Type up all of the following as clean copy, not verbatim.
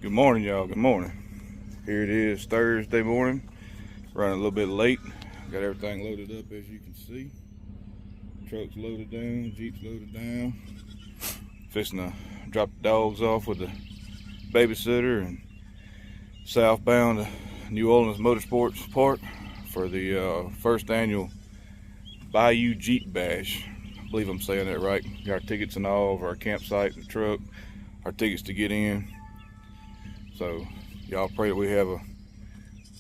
Good morning, y'all. Good morning. Here it is, Thursday morning. Running a little bit late. Got everything loaded up, as you can see. Truck's loaded down, Jeep's loaded down. Fixing to drop the dogs off with the babysitter and southbound to New Orleans Motorsports Park for the first annual Bayou Jeep Bash. I believe I'm saying that right. Got our tickets and all of our campsite and truck, our tickets to get in. So y'all pray that we have a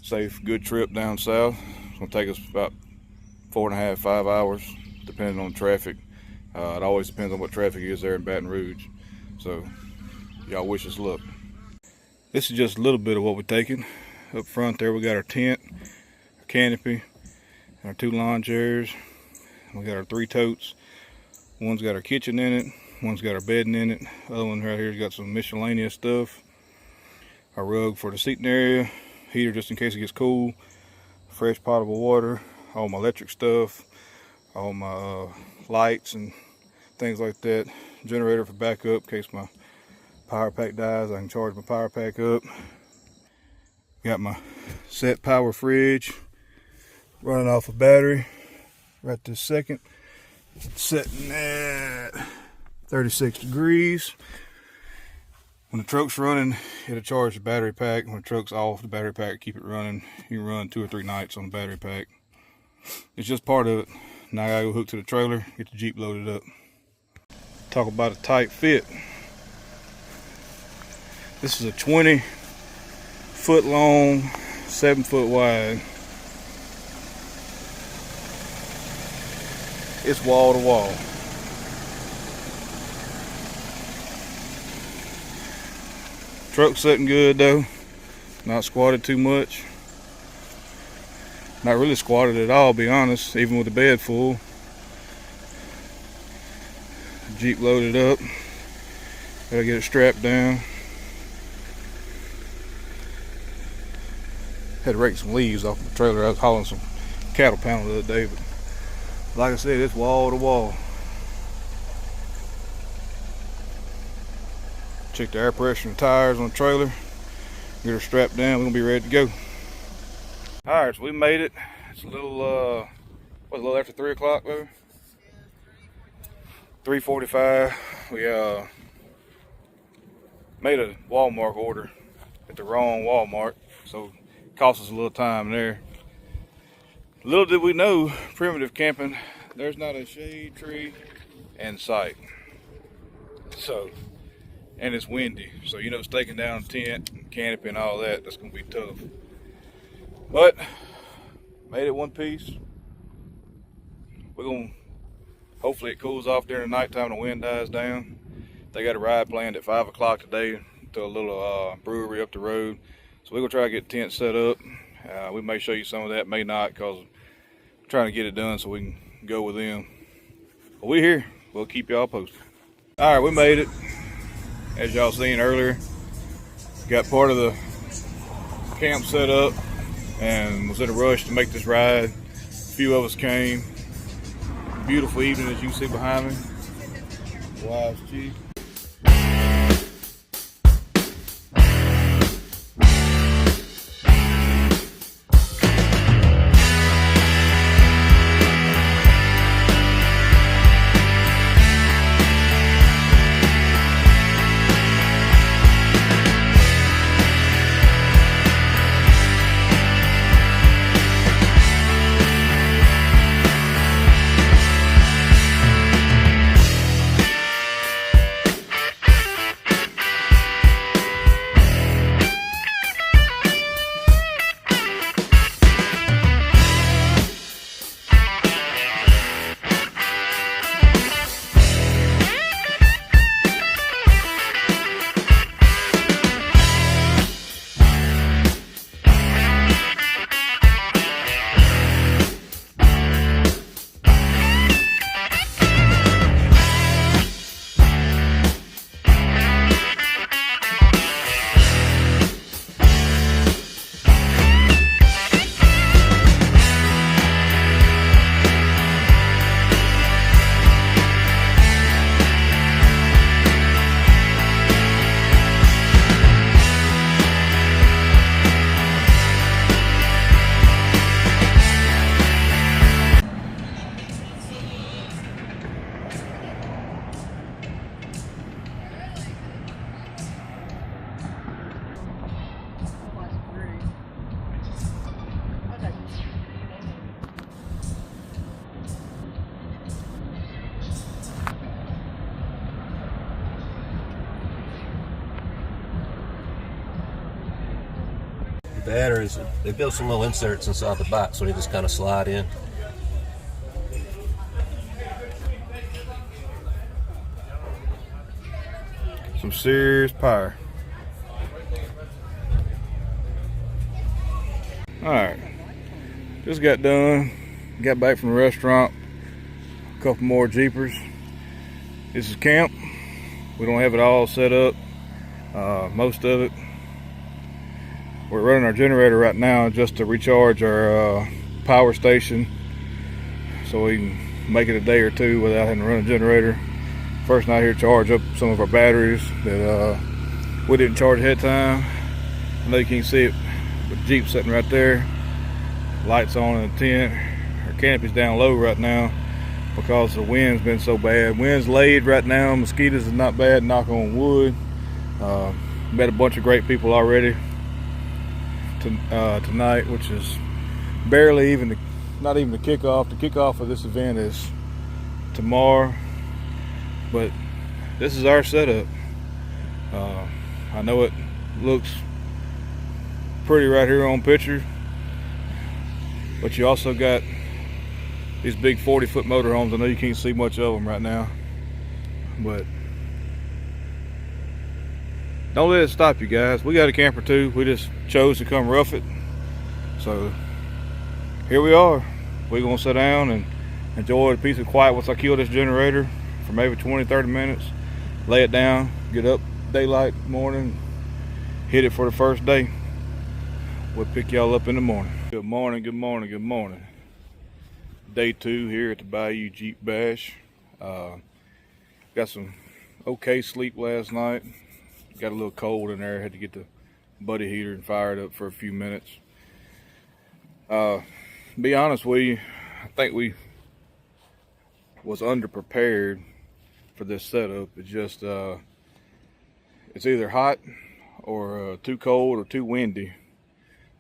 safe, good trip down south. It's gonna take us about 4.5 to 5 hours, depending on traffic. It always depends on what traffic is there in Baton Rouge. So y'all wish us luck. This is just a little bit of what we're taking. Up front there we got our tent, our canopy, and our 2 lawn chairs. We got our 3 totes. One's got our kitchen in it, one's got our bedding in it. The other one right here's got some miscellaneous stuff. Our rug for the seating area, heater just in case it gets cool, fresh potable water, all my electric stuff, all my lights and things like that. Generator for backup in case my power pack dies, I can charge my power pack up. Got my set power fridge running off a battery right this second. It's sitting at 36 degrees. When the truck's running, it'll charge the battery pack. When the truck's off, the battery pack, keep it running. You can run 2 or 3 nights on the battery pack. It's just part of it. Now I gotta go hook to the trailer, get the Jeep loaded up. Talk about a tight fit. This is a 20-foot long, 7-foot wide. It's wall to wall. Truck's sitting good though, not squatted too much. Not really squatted at all, be honest, even with the bed full. Jeep loaded up, gotta get it strapped down. Had to rake some leaves off the trailer. I was hauling some cattle panel the other day, but like I said, it's wall to wall. Check the air pressure and tires on the trailer. Get her strapped down. We're gonna be ready to go. All right, so we made it. It's a little, a little after 3 o'clock, baby. 3:45. We made a Walmart order at the wrong Walmart, so it cost us a little time there. Little did we know, primitive camping, there's not a shade tree in sight. So. And it's windy, so you know, staking down tent, canopy and all that, that's gonna be tough. But made it one piece. We're gonna, hopefully it cools off during the nighttime, the wind dies down. They got a ride planned at 5 o'clock today to a little brewery up the road. So we're gonna try to get the tent set up. We may show you some of that, may not, because we're trying to get it done so we can go with them. But we're here, we'll keep y'all posted. All right, we made it. As y'all seen earlier, got part of the camp set up and was in a rush to make this ride. A few of us came. Beautiful evening, as you can see behind me. Wife's Jeep. batteries, they built some little inserts inside the box so they just kind of slide in. Some serious power. Alright, just got done, got back from the restaurant, a couple more Jeepers. This is camp. We don't have it all set up, most of it. We're running our generator right now just to recharge our power station so we can make it a day or two without having to run a generator. First night here, charge up some of our batteries that we didn't charge ahead of time. I know you can't see it, but the Jeep sitting right there, lights on in the tent. Our canopy's down low right now because the wind's been so bad. Wind's laid right now, mosquitoes is not bad, knock on wood. Met a bunch of great people already tonight, which is barely even, not even the kickoff. The kickoff of this event is tomorrow, but this is our setup. I know it looks pretty right here on picture, but you also got these big 40-foot motorhomes. I know you can't see much of them right now, but don't let it stop you guys. We got a camper too. We just chose to come rough it. So here we are. We're gonna sit down and enjoy a piece of quiet once I kill this generator for maybe 20-30 minutes, lay it down, get up daylight morning, hit it for the first day. We'll pick y'all up in the morning. Good morning, good morning, good morning. Day 2 here at the Bayou Jeep Bash. Got some okay sleep last night. Got a little cold in there. Had to get the buddy heater and fire it up for a few minutes. Be honest with you, I think we was underprepared for this setup. It's just it's either hot or too cold or too windy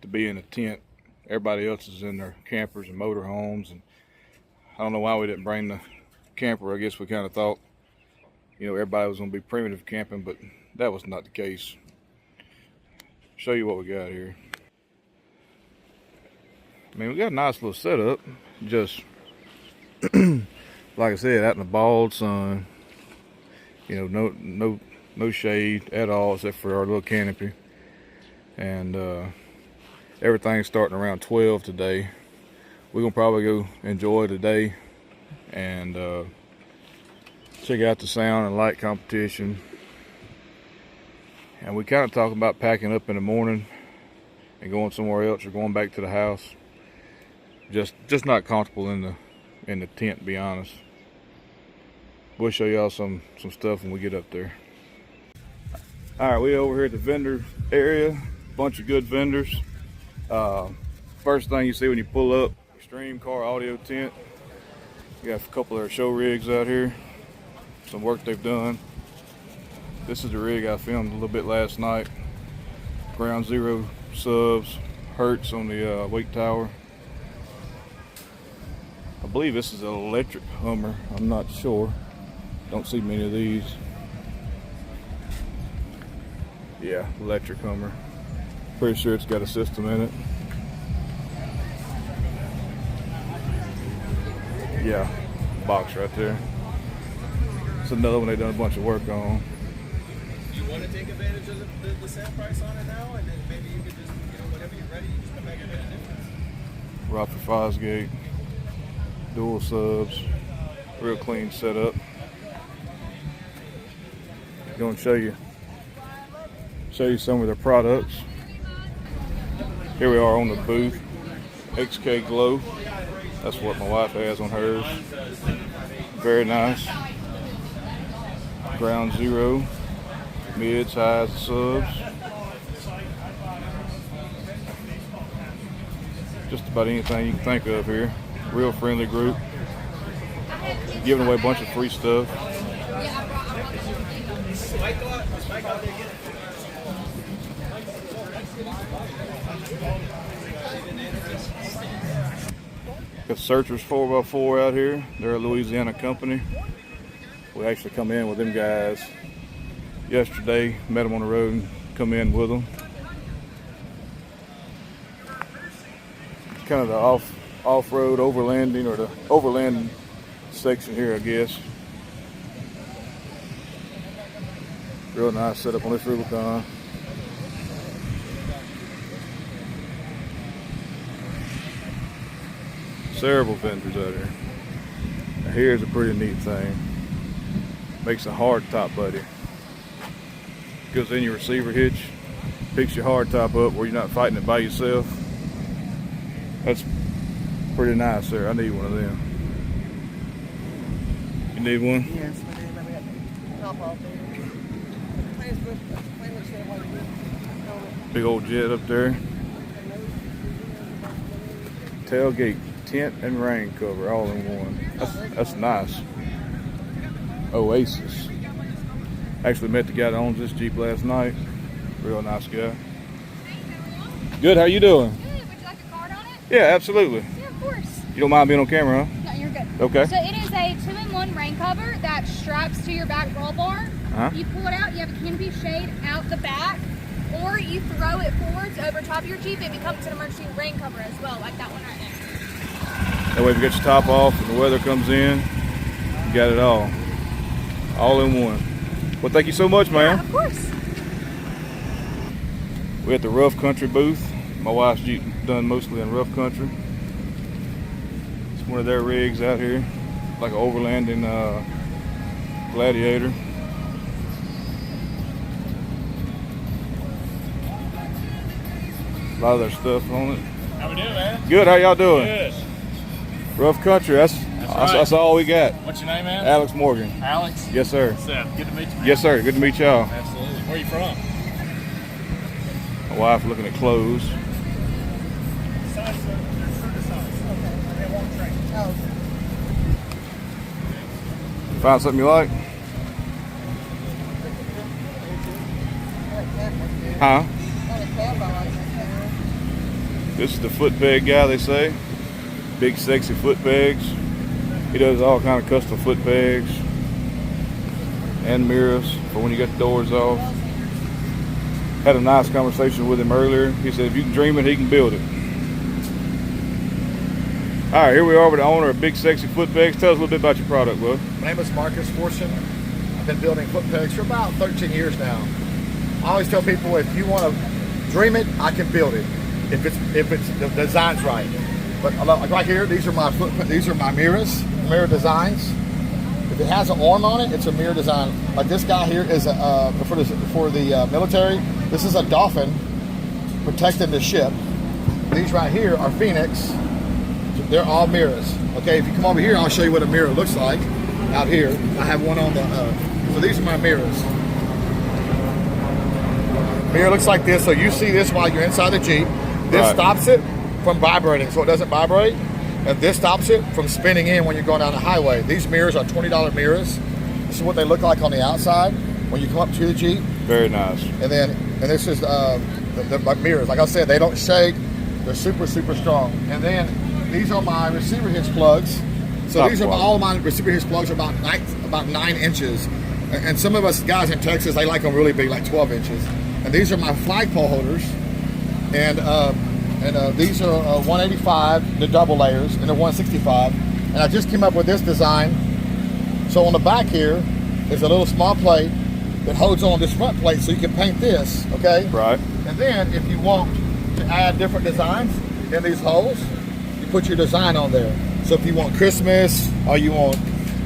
to be in a tent. Everybody else is in their campers and motorhomes, and I don't know why we didn't bring the camper. I guess we kind of thought, you know, everybody was going to be primitive camping, but that was not the case. Show you what we got here. I mean, we got a nice little setup. Just like I said, out in the bald sun. You know, no shade at all except for our little canopy. And everything's starting around 12 today. We're gonna probably go enjoy the day and check out the sound and light competition. And we kind of talking about packing up in the morning and going somewhere else or going back to the house. Just not comfortable in the tent, to be honest. We'll show y'all some stuff when we get up there. All right, we over here at the vendor area. Bunch of good vendors. First thing you see when you pull up, Extreme Car Audio Tent. We got a couple of their show rigs out here. Some work they've done. This is the rig I filmed a little bit last night. Ground Zero subs, Hertz on the wake tower. I believe this is an electric Hummer. I'm not sure. Don't see many of these. Yeah, electric Hummer. Pretty sure it's got a system in it. Yeah, box right there. It's another one they've done a bunch of work on. Do you want to take advantage of the sale price on it now, and then maybe you could just, whenever you're ready, you just come back and get a difference? Rocker Fosgate, dual subs, real clean setup. Going to show you some of their products. Here we are on the booth. XK Glow. That's what my wife has on hers. Very nice. Ground Zero. Mids, highs, subs. Just about anything you can think of here. Real friendly group. Giving away a bunch of free stuff. Got Searchers 4x4 out here. They're a Louisiana company. We actually come in with them guys yesterday. Met them on the road and come in with them. kind of the off-road overlanding, or the overland section here, I guess. Real nice setup on this Rubicon. Several fenders out here. Now here's a pretty neat thing. Makes a hard top buddy. Goes in your receiver hitch, picks your hard top up where you're not fighting it by yourself. That's pretty nice there. I need one of them. You need one? Yes, we do. Let me top off there. Big old jet up there. Tailgate, tent, and rain cover all in one. That's nice. Oasis. Actually met the guy that owns this Jeep last night. Real nice guy. Good, how you doing? Good. Would you like a card on it? Yeah, absolutely. Yeah, of course. You don't mind being on camera, huh? No, you're good. Okay. So it is a 2-in-1 rain cover that straps to your back roll bar. You pull it out, you have a canopy shade out the back, or you throw it forwards over top of your Jeep. It becomes an emergency rain cover as well, like that one right there. That way if you get your top off and the weather comes in, you got it all. All in one. Well, thank you so much, man. Yeah, of course. We're at the Rough Country booth. My wife's Jeep done mostly in rough country. It's one of their rigs out here, like an overlanding Gladiator. A lot of their stuff on it. How we doing, man? Good, how y'all doing? Good. Rough country, that's all we got. What's your name, man? Alex Morgan. Alex. Yes, sir. Seth, good to meet you, man. Yes, sir. Good to meet y'all. Absolutely. Where are you from? My wife looking at clothes. Find something you like? Huh? This is the foot peg guy, they say. Big sexy foot pegs. He does all kind of custom foot pegs and mirrors for when you get the doors off. Had a nice conversation with him earlier. He said if you can dream it, he can build it. All right, here we are with the owner of Big Sexy Foot Pegs. Tell us a little bit about your product, bud. My name is Marcus Fortune. I've been building foot pegs for about 13 years now. I always tell people if you want to dream it, I can build it. If it's the design's right. But like right here, these are my mirror designs. If it has an arm on it, it's a mirror design. Like this guy here is for the military. This is a dolphin protecting the ship. These right here are Phoenix. They're all mirrors. Okay, if you come over here, I'll show you what a mirror looks like out here. I have one on the, so these are my mirrors. Mirror looks like this, so you see this while you're inside the Jeep. This stops it from vibrating, so it doesn't vibrate. And this stops it from spinning in when you're going down the highway. These mirrors are $20 mirrors. This is what they look like on the outside when you come up to the Jeep. Very nice. And this is the mirrors. Like I said, they don't shake. They're super, super strong. And then these are my receiver hitch plugs. So these are all of my receiver hitch plugs are about 9 inches. And some of us guys in Texas, they like them really big, like 12 inches. And these are my flagpole holders. And these are 185, the double layers, and they're 165. And I just came up with this design. So on the back here is a little small plate that holds on this front plate so you can paint this, okay? Right. And then if you want to add different designs in these holes, you put your design on there. So if you want Christmas or you want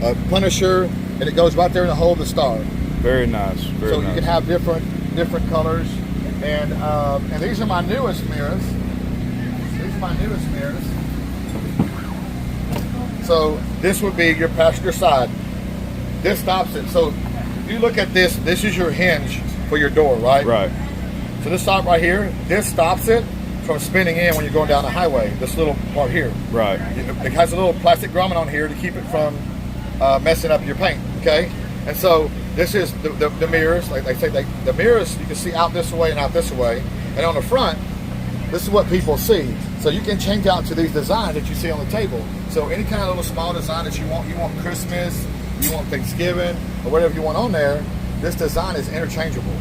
a Punisher, and it goes right there in the hole of the star. Very nice. Very so nice. You can have different colors. And these are my newest mirrors. These are my newest mirrors. So this would be your passenger side. This stops it. So if you look at this, this is your hinge for your door, right? Right. So this stop right here, this stops it from spinning in when you're going down the highway. This little part here. Right. It has a little plastic grommet on here to keep it from messing up your paint, okay? And so this is the mirrors. Like they say, the mirrors you can see out this way and out this way. And on the front, this is what people see. So you can change out to these designs that you see on the table. So any kind of little small design that you want Christmas, you want Thanksgiving, or whatever you want on there, this design is interchangeable.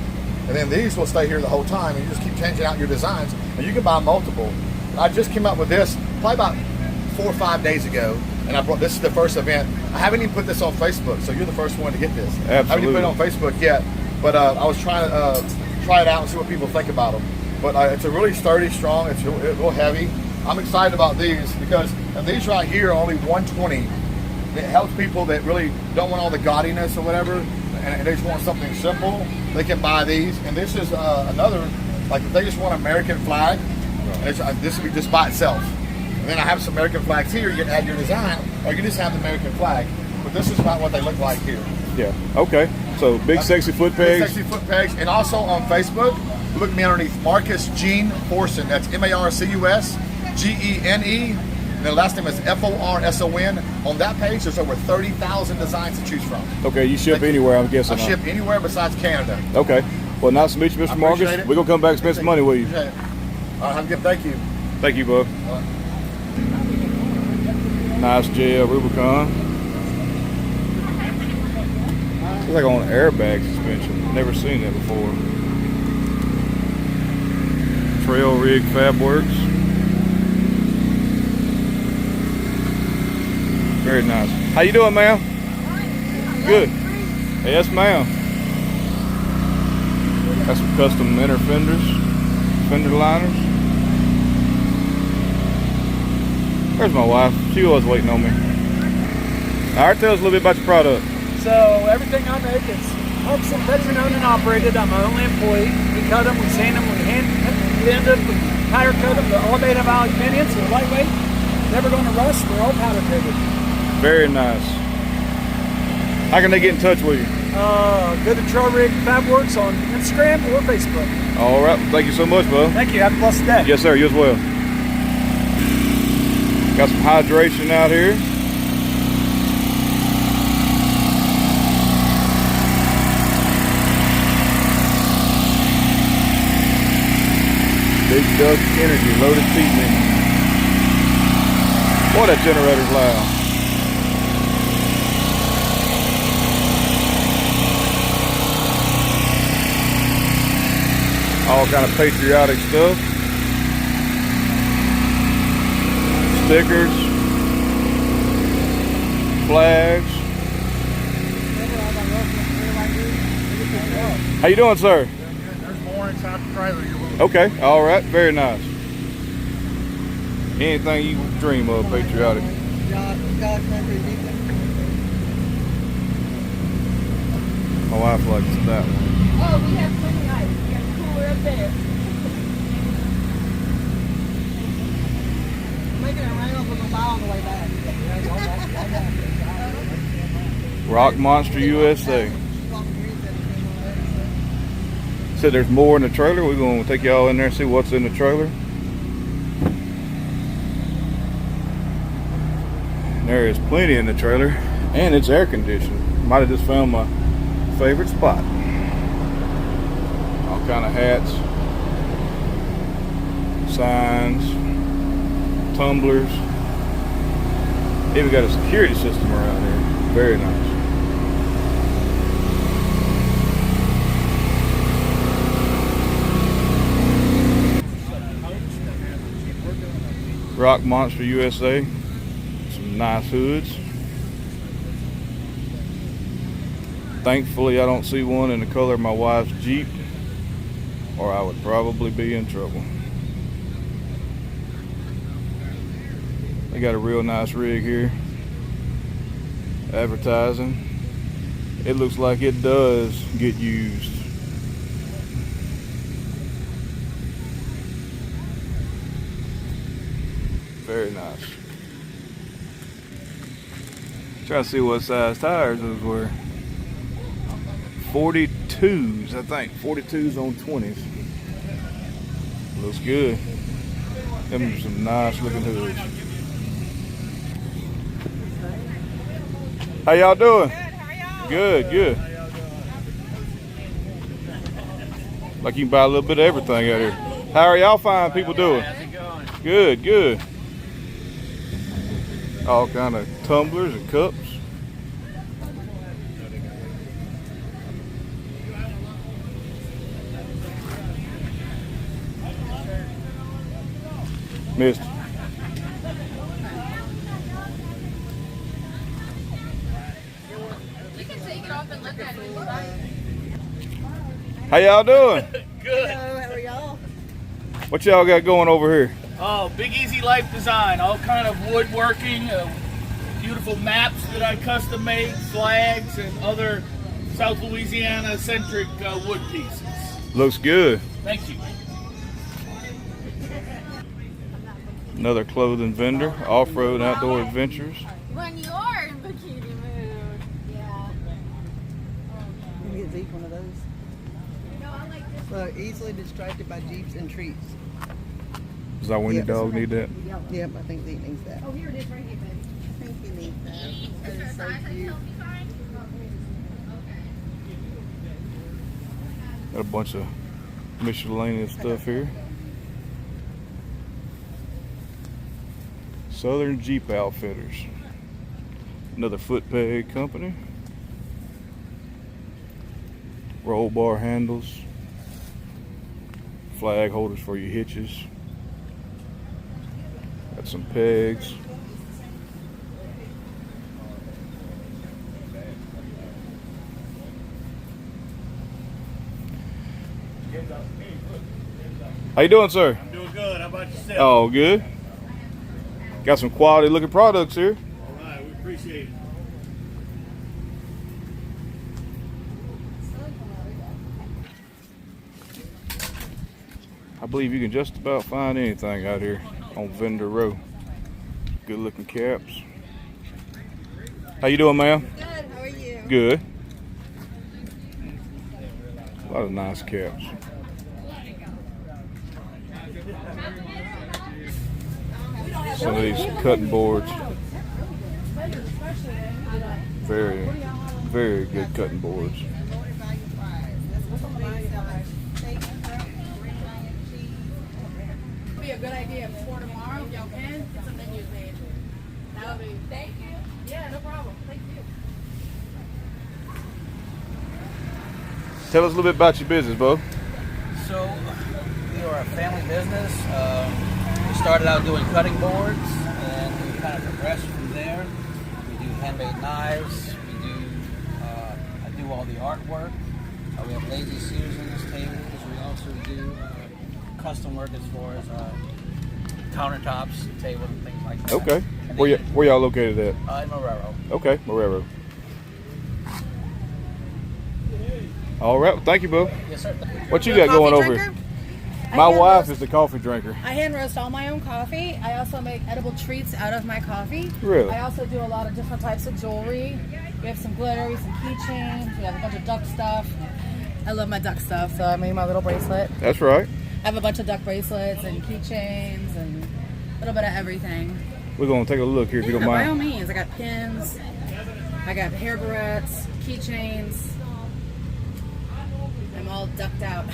And then these will stay here the whole time, and you just keep changing out your designs. And you can buy multiple. I just came up with this probably about 4 or 5 days ago, and I brought this is the first event. I haven't even put this on Facebook, so you're the first one to get this. Absolutely. I haven't even put it on Facebook yet, but I was trying to try it out and see what people think about them. But it's a really sturdy, strong. It's real heavy. I'm excited about these because these right here are only $120. It helps people that really don't want all the gaudiness or whatever, and they just want something simple. They can buy these, and this is another. Like if they just want American flag, and this would be just by itself. And then I have some American flags here. You can add your design, or you can just have the American flag. But this is about what they look like here. Yeah. Okay. So big sexy foot pegs. Big sexy foot pegs, and also on Facebook, look at me underneath Marcus Gene Forson. That's MarcusGene. And the last name is Forson. On that page, there's over 30,000 designs to choose from. Okay, you ship anywhere, I'm guessing. I ship anywhere besides Canada. Okay. Well, nice to meet you, Mr. Marcus. We're going to come back and spend some money with you. All right, have a good. Thank you. Thank you, bud. Nice JL Rubicon. It's like on airbag suspension. Never seen that before. Trail Rig Fab Works. Very nice. How you doing, ma'am? Good. Yes, ma'am. Got some custom inner fenders, fender liners. Where's my wife? She was waiting on me. All right, tell us a little bit about your product. So everything I make is 100% veteran owned and operated. I'm my only employee. We cut them, we sand them, we hand bend them, we powder coat them. They're all made of aluminum, so they're lightweight. Never going to rust. They're all powder coated. Very nice. How can they get in touch with you? Go to Trail Rig Fab Works on Instagram or Facebook. All right. Thank you so much, bud. Thank you. Have a blessed day. Yes, sir. You as well. Got some hydration out here. Big Duck Energy loaded feed menu. Boy, that generator's loud. All kind of patriotic stuff. Stickers. Flags. How you doing, sir? There's more inside the trailer. Okay, all right, very nice. Anything you dream of, patriotic. My wife likes that one. Oh, we have plenty of ice. We got the cooler up there. Making it rain over the mile on the way back. Rock Monster USA. Said there's more in the trailer. We're going to take y'all in there and see what's in the trailer. There is plenty in the trailer, and it's air conditioned. Might have just found my favorite spot. All kind of hats, signs, tumblers. Even got a security system around here. Very nice. Rock Monster USA. Some nice hoods. Thankfully, I don't see one in the color of my wife's Jeep, or I would probably be in trouble. They got a real nice rig here. Advertising. It looks like it does get used. Very nice. Try to see what size tires those were. 42s, I think. 42s on 20s. Looks good. Them are some nice looking hoods. How y'all doing? Good, how are y'all? Good, good. Like you can buy a little bit of everything out here. How are y'all fine people doing? Good, good. All kind of tumblers and cups. Missed. You can take it off and look at it. How y'all doing? Good. Hello, how are y'all? What y'all got going over here? Oh, Big Easy Life Design. All kind of woodworking, beautiful maps that I custom made, flags, and other South Louisiana centric wood pieces. Looks good. Thank you. Another clothing vendor, off-road outdoor adventures. When you are in bikini mood. Yeah. Let me get Zeke one of those. No, I like this. So easily distracted by jeeps and trees. Does our Winnie Yep. dog need that? Yep, I think Zeke needs that. Oh, here it is right here, baby. I think he needs that. That is so cute. Got a bunch of miscellaneous stuff here. Southern Jeep Outfitters. Another foot peg company. Roll bar handles. Flag holders for your hitches. Got some pegs. How you doing, sir? I'm doing good. How about yourself? Oh, good. Got some quality looking products here. All right, we appreciate it. I believe you can just about find anything out here on Vendor Row. Good looking caps. How you doing, ma'am? Good, how are you? Good. A lot of nice caps. Some of these cutting boards. Very, very good cutting boards. Be a good idea for tomorrow if y'all can get some menus made. That would be. Thank you. Yeah, no problem. Thank you. Tell us a little bit about your business, Bo. So, we are a family business. We started out doing cutting boards, and we kind of progressed from there. We do handmade knives. I do all the artwork. We have lazy Susans, tables. We also do custom work as far as countertops, tables, and things like that. Okay. And Where y'all located at? in Marrero. Okay, Marrero. All right. Well, thank you, Bo. Yes, sir. What you got going over here? My wife is the coffee drinker. I hand roast all my own coffee. I also make edible treats out of my coffee. Really? I also do a lot of different types of jewelry. We have some glittery, some keychains. We have a bunch of duck stuff. I love my duck stuff, so I made my little bracelet. That's right. I have a bunch of duck bracelets and keychains and a little bit of everything. We're going to take a look here if you don't By all mind. means. I got pins. I got hair barrettes, keychains. I'm all ducked out.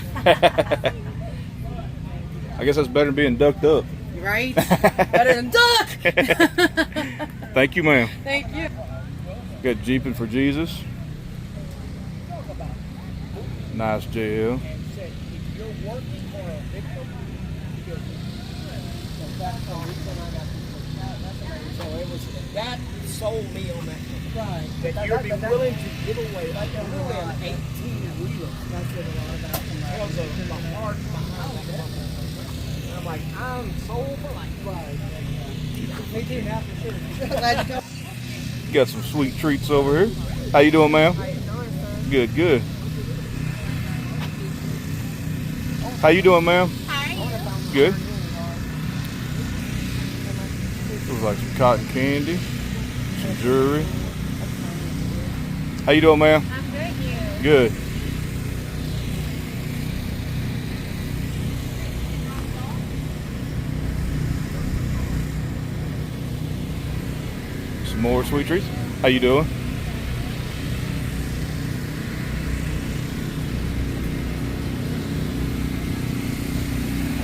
I guess that's better than being ducked up. Right? Better than duck! Thank you, ma'am. Thank you. Got Jeeping for Jesus. Nice JL. So it was that sold me on that. Right. That you'd be willing to give away like a really an 18-wheeler. That's what a lot about. That was a heart behind it. And I'm like, I'm sold for life. Right. Me too now for sure. Glad you come. Got some sweet treats over here. How you doing, ma'am? How you doing, sir? Good, good. How you doing, ma'am? Hi. Good. Looks like some cotton candy, some jewelry. How you doing, ma'am? I'm good, you. Good. Some more sweet treats. How you doing?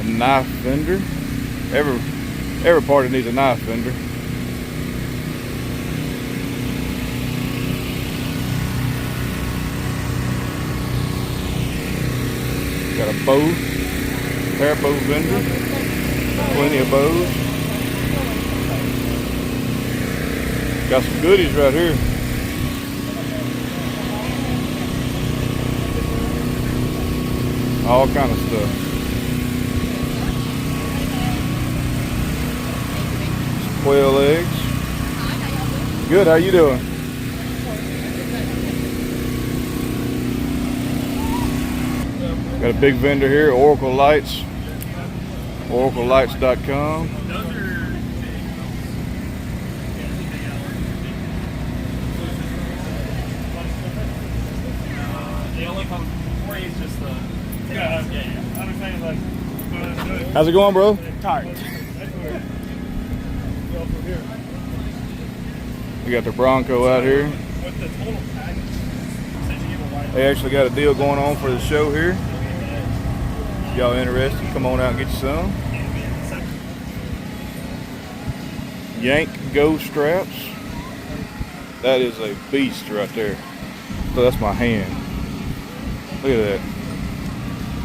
A knife vendor. Every party needs a knife vendor. Got a bow, pair bow vendor. Plenty of bows. Got some goodies right here. All kind of stuff. Some quail eggs. Good, how you doing? Got a big vendor here, Oracle Lights. OracleLights.com. How's it going, bro? Tired. We got the Bronco out here. They actually got a deal going on for the show here. If y'all interested, come on out and get you some. Yank Go straps. That is a beast right there. So that's my hand. Look at that.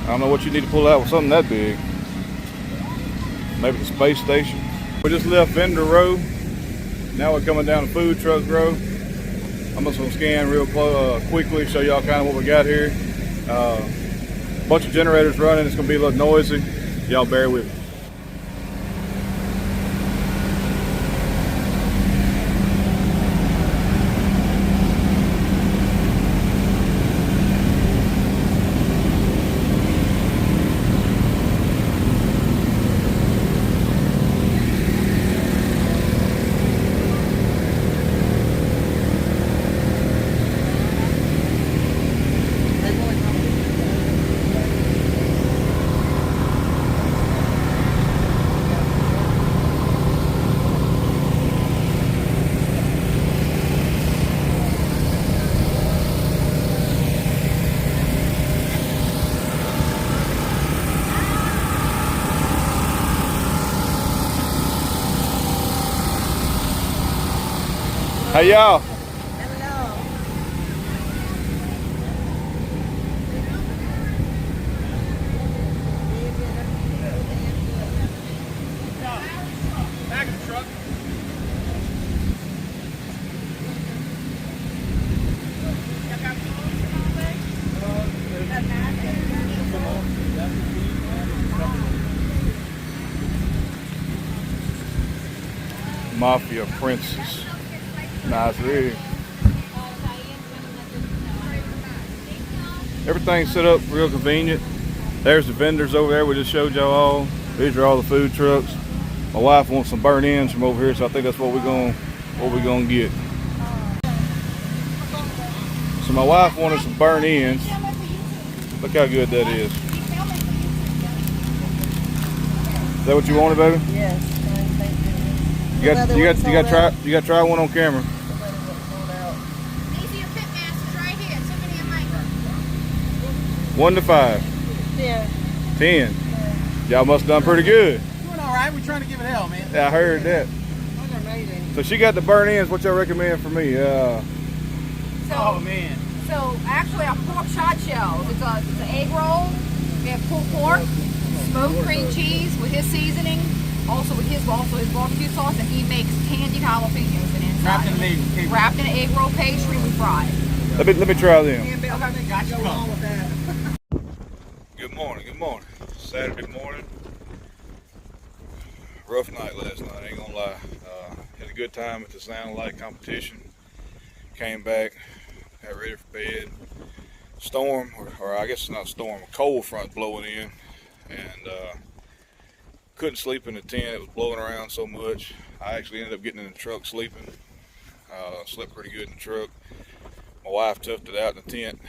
I don't know what you need to pull out with something that big. Maybe the space station. We just left vendor row. Now we're coming down to food truck row. I'm just gonna scan real quickly, show y'all kind of what we got here. Bunch of generators running. It's gonna be a little noisy. Y'all bear with me. Hey y'all. Back of the truck. Mafia Princess. Nice rig. Everything's set up real convenient. There's the vendors over there we just showed y'all all. These are all the food trucks. My wife wants some burnt ends from over here, so I think that's what we're gonna get. So my wife wanted some burnt ends. Look how good that is. Is that what you wanted, baby? Yes. You got to try one on camera. These are your fit masters right here. So many of mine. 1 to 5. 10. 10. Y'all must have done pretty good. Doing all right. We're trying to give it hell, man. Yeah, I heard that. Those are amazing. So she got the burnt ends. What y'all recommend for me? Oh man. So actually, our pork shot shells. It's an egg roll. We have pulled pork, smoked cream cheese with his seasoning, also his barbecue sauce, and he makes candied jalapenos and inside. Wrapped in an egg roll pastry, we fry. Let me try them. Gotcha. Good morning. Good morning. Saturday morning. Rough night last night. Ain't gonna lie. Had a good time at the sound light competition. Came back. Got ready for bed. Storm, or I guess it's not a storm, a cold front blowing in, and couldn't sleep in the tent. It was blowing around so much. I actually ended up getting in the truck sleeping. Slept pretty good in the truck. My wife toughed it out in the tent.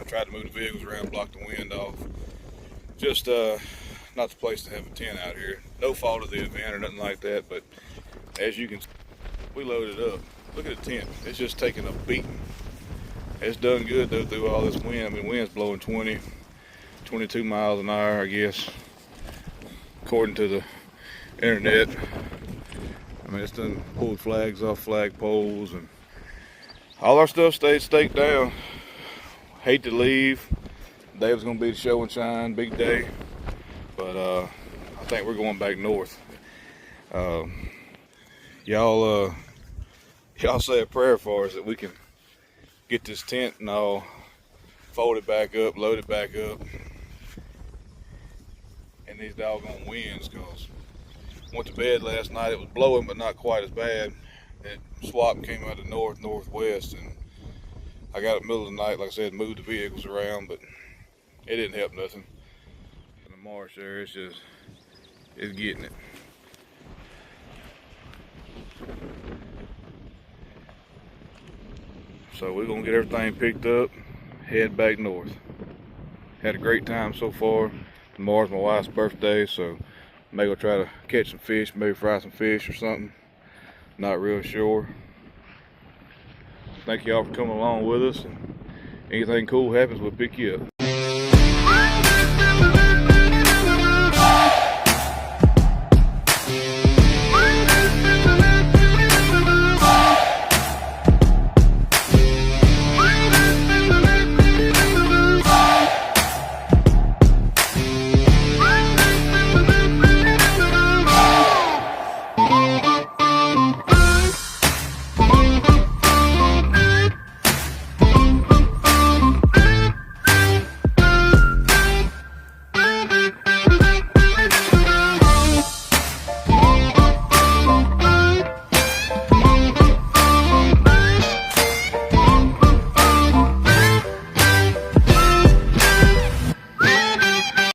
I tried to move the vehicles around, block the wind off. Just not the place to have a tent out here. No fault of the event or nothing like that, but as you can see, we loaded up. Look at the tent. It's just taking a beating. It's done good though through all this wind. I mean, wind's blowing 20, 22 miles an hour, I guess, according to the internet. I mean, it's done pulled flags off flag poles, and all our stuff stayed staked down. Hate to leave. Today was gonna be the show and shine, big day, but I think we're going back north. Y'all say a prayer for us that we can get this tent and all folded back up, loaded back up, and these doggone winds, cause went to bed last night, it was blowing but not quite as bad. That swap came out of northwest, and I got up in the middle of the night, like I said, moved the vehicles around, but it didn't help nothing. In the marsh there, it's getting it. So we're gonna get everything picked up, head back north. Had a great time so far. Tomorrow's my wife's birthday, so maybe go try to catch some fish, maybe fry some fish or something. Not real sure. Thank y'all for coming along with us, and anything cool happens, we'll pick you up.